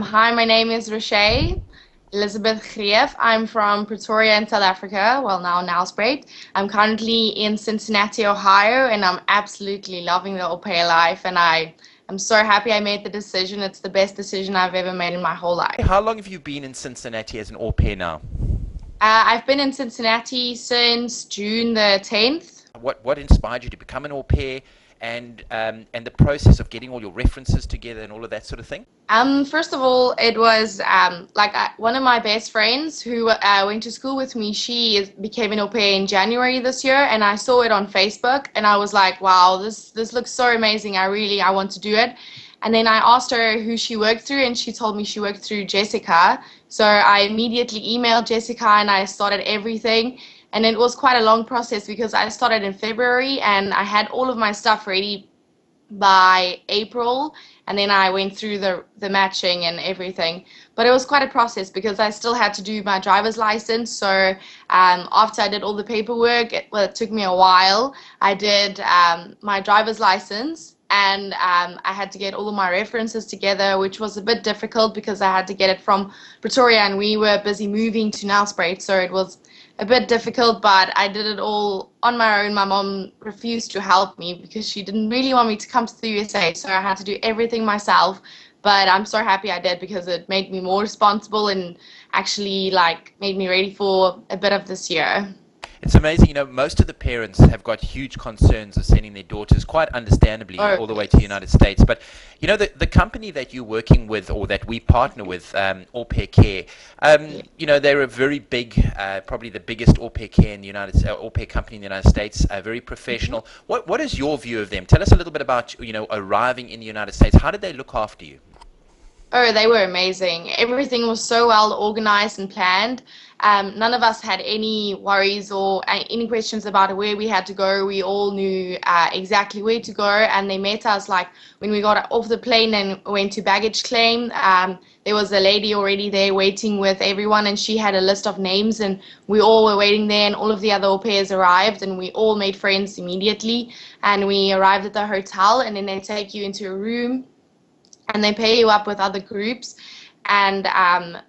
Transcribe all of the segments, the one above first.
Hi, my name is Rache, Elizabeth Greef. I'm from Pretoria in South Africa, well now Nelspruit. I'm currently in Cincinnati, Ohio, and I'm absolutely loving the au pair life, and I am so happy I made the decision. It's the best decision I've ever made in my whole life. How long have you been in Cincinnati as an au pair now? I've been in Cincinnati since June the 10th. What inspired you to become an au pair, and the process of getting all your references together and all of that sort of thing? First of all, it was one of my best friends who went to school with me. Became an au pair in January this year, and I saw it on Facebook, and I was like, "Wow, this looks so amazing! I want to do it." And then I asked her who she worked through, and she told me she worked through Jessica. So I immediately emailed Jessica, and I started everything. And it was quite a long process because I started in February, and I had all of my stuff ready by April, and then I went through the matching and everything. But it was quite a process because I still had to do my driver's license. So after I did all the paperwork, it took me a while. I did my driver's license, and I had to get all of my references together, which was a bit difficult because I had to get it from Pretoria, and we were busy moving to Nelspruit, so it was a bit difficult, but I did it all on my own. My mom refused to help me because she didn't really want me to come to the USA, so I had to do everything myself. But I'm so happy I did because it made me more responsible and actually made me ready for a bit of this year. It's amazing, most of the parents have got huge concerns of sending their daughters, quite understandably, Oh, all the way to the yes. United States. But, the company that you're working with or that we partner with, Au Pair Care, Yeah. they're a very big, probably the biggest au pair care in the au pair company in the United States, very professional. What is your view of them? Tell us a little bit about, arriving in the United States. How did they look after you? Oh, they were amazing. Everything was so well organized and planned. None of us had any worries or any questions about where we had to go. We all knew exactly where to go, and they met us like when we got off the plane and went to baggage claim. There was a lady already there waiting with everyone, and she had a list of names, and we all were waiting there, and all of the other au pairs arrived, and we all made friends immediately. And we arrived at the hotel, and then they take you into a room and they pair you up with other groups, and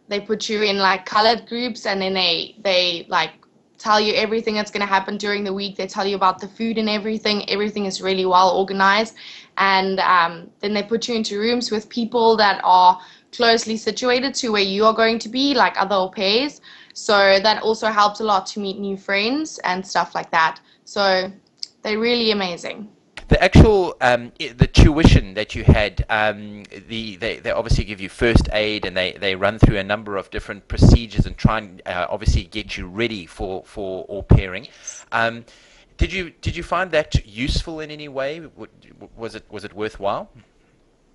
they put you in like colored groups, and then they like tell you everything that's going to happen during the week. They tell you about the food and everything is really well organized, and then they put you into rooms with people that are closely situated to where you are going to be, like other au pairs, so that also helps a lot to meet new friends and stuff like that. So they're really amazing. The actual the tuition that you had, they obviously give you first aid, and they run through a number of different procedures and try and obviously get you ready for au pairing. Um, did you find that useful in any way? Was it worthwhile?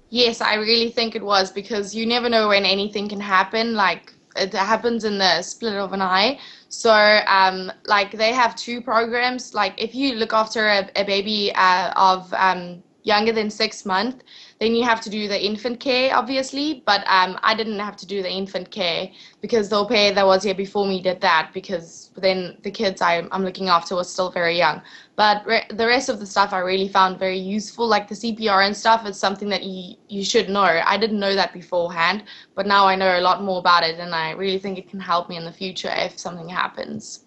Yes, I really think it was because you never know when anything can happen. Like it happens in the split of an eye. So, like they have two programs. Like if you look after a baby of younger than 6 months, then you have to do the infant care, obviously. But I didn't have to do the infant care because the au pair that was here before me did that because then the kids I'm looking after was still very young. But the rest of the stuff I really found very useful, like the CPR and stuff. Is something that you should know. I didn't know that beforehand, but now I know a lot more about it, and I really think it can help me in the future if something happens.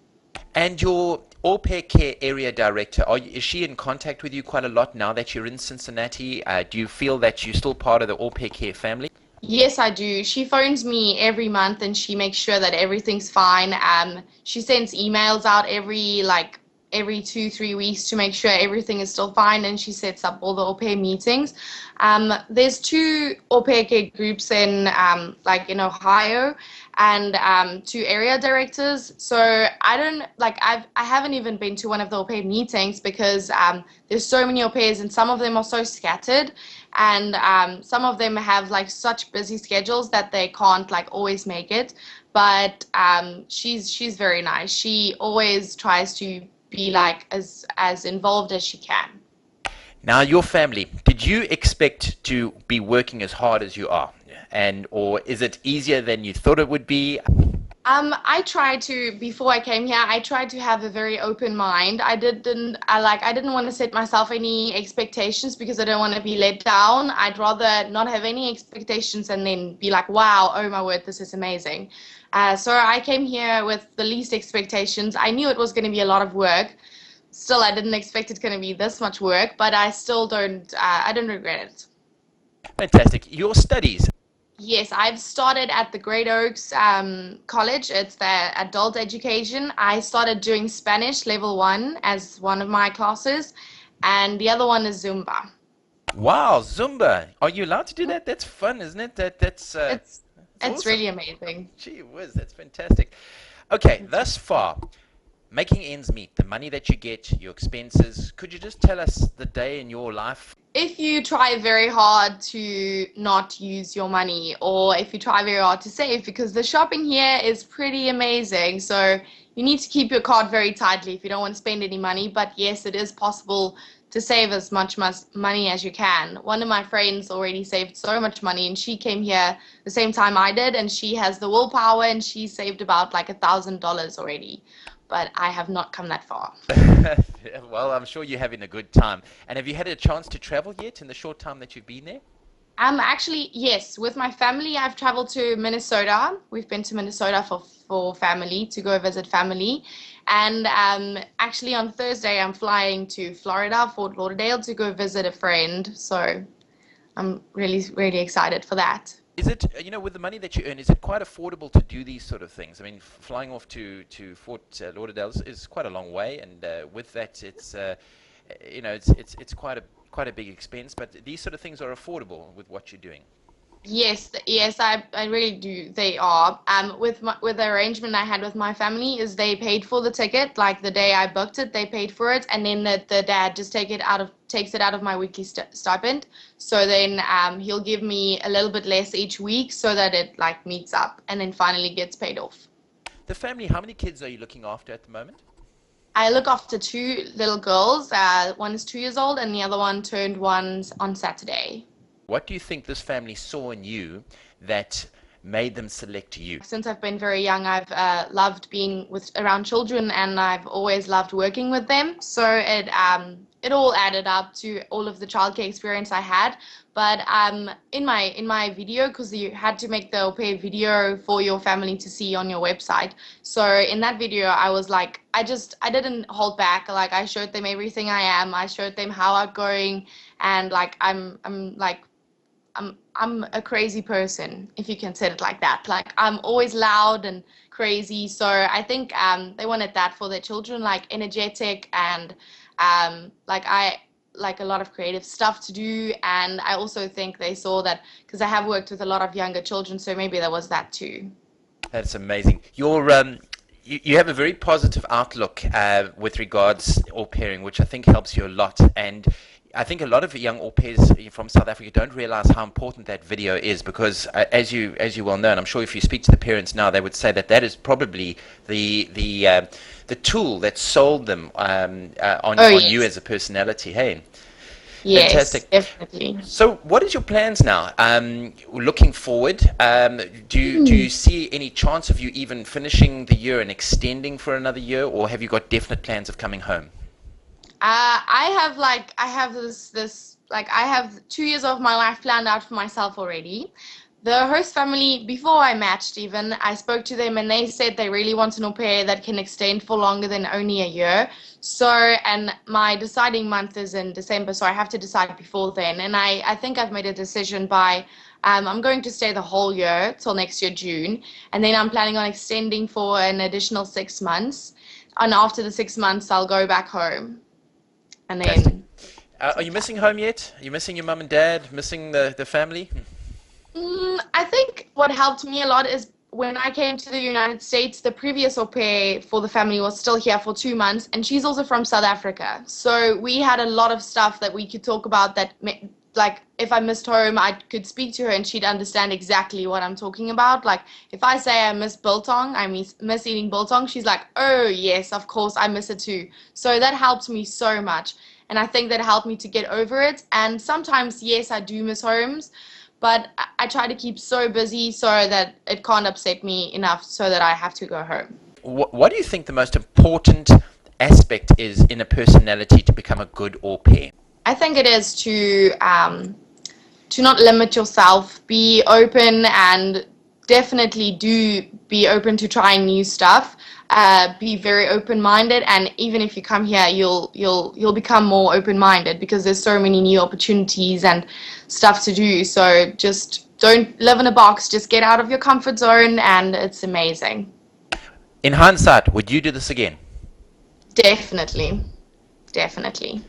And your au pair care area director, is she in contact with you quite a lot now that you're in Cincinnati? Do you feel that you're still part of the au pair care family? Yes, I do. She phones me every month and she makes sure that everything's fine. She sends emails out every 2, 3 weeks to make sure everything is still fine, and she sets up all the au pair meetings. There's two au pair care groups in in Ohio, and two area directors. So I haven't even been to one of the au pair meetings because there's so many au pairs, and some of them are so scattered, and some of them have like such busy schedules that they can't like always make it. But she's very nice. She always tries to be like as involved as she can. Now, your family, did you expect to be working as hard as you are? And or is it easier than you thought it would be? I tried to before I came here. I tried to have a very open mind. I didn't want to set myself any expectations because I don't want to be let down. I'd rather not have any expectations and then be like, wow, oh my word, this is amazing. So I came here with the least expectations. I knew it was going to be a lot of work. Still, I didn't expect it's going to be this much work, but I still don't. I don't regret it. Fantastic. Your studies. Yes, I've started at the Great Oaks College. It's the adult education. I started doing Spanish level one as one of my classes, and the other one is Zumba. Wow, Zumba. Are you allowed to do that? That's fun, isn't it? It's That's it's awesome. really amazing. Gee whiz, that's fantastic. Okay, thus far, making ends meet, the money that you get, your expenses. Could you just tell us the day in your life? If you try very hard to not use your money, or if you try very hard to save, because the shopping here is pretty amazing. So you need to keep your card very tightly if you don't want to spend any money. But yes, it is possible to save as much money as you can. One of my friends already saved so much money, and she came here the same time I did, and she has the willpower, and she saved about like $1,000 already. But I have not come that far. Well, I'm sure you're having a good time. And have you had a chance to travel yet in the short time that you've been there? Actually, yes, with my family, I've traveled to Minnesota. We've been to Minnesota for family, to go visit family. And actually, on Thursday, I'm flying to Florida, Fort Lauderdale, to go visit a friend. So I'm really, really excited for that. Is it, with the money that you earn, is it quite affordable to do these sort of things? I mean, flying off to Fort Lauderdale is quite a long way, and with that, it's quite a big expense. But these sort of things are affordable with what you're doing. Yes, yes, I really do. They are. With the arrangement I had with my family is they paid for the ticket, like the day I booked it, they paid for it, and then the dad just takes it out of my weekly stipend. So then he'll give me a little bit less each week so that it like meets up, and then finally gets paid off. The family, how many kids are you looking after at the moment? I look after two little girls. One is 2 years old, and the other one turned one on Saturday. What do you think this family saw in you that made them select you? Since I've been very young, I've loved being with around children, and I've always loved working with them. So it all added up to all of the childcare experience I had. But in my video, because you had to make the au pair video for your family to see on your website. So in that video, I was like, I didn't hold back. Like I showed them everything I am. I showed them how outgoing and like I'm like I'm a crazy person, if you can say it like that. Like I'm always loud and crazy. So I think they wanted that for their children, like energetic and like I like a lot of creative stuff to do. And I also think they saw that because I have worked with a lot of younger children, so maybe there was that too. That's amazing. You have a very positive outlook with regards au pairing, which I think helps you a lot. And I think a lot of young au pairs from South Africa don't realize how important that video is because, as you well know, and I'm sure if you speak to the parents now, they would say that that is probably the tool that sold them Oh on you yes, as a personality. Hey, yes, fantastic. definitely. So, what is your plans now? Looking forward, do you see any chance of you even finishing the year and extending for another year, or have you got definite plans of coming home? I have this like I have 2 years of my life planned out for myself already. The host family, before I matched even, I spoke to them and they said they really want an au pair that can extend for longer than only a year. So, and my deciding month is in December, so I have to decide before then. And I think I've made a decision by, I'm going to stay the whole year till next year, June. And then I'm planning on extending for an additional 6 months. And after the 6 months, I'll go back home. And Fantastic. then Are you missing home yet? Are you missing your mum and dad? Missing the family? I think what helped me a lot is when I came to the United States, the previous au pair for the family was still here for 2 months, and she's also from South Africa. So we had a lot of stuff that we could talk about like, if I missed home, I could speak to her and she'd understand exactly what I'm talking about. Like, if I say I miss biltong, I miss eating biltong, she's like, oh, yes, of course, I miss it too. So that helped me so much. And I think that helped me to get over it. And sometimes, yes, I do miss homes, but I try to keep so busy so that it can't upset me enough so that I have to go home. What do you think the most important aspect is in a personality to become a good au pair? I think it is to not limit yourself, be open, and definitely do be open to trying new stuff. Be very open-minded, and even if you come here, you'll become more open-minded because there's so many new opportunities and stuff to do. So just don't live in a box. Just get out of your comfort zone, and it's amazing. In hindsight, would you do this again? Definitely, definitely.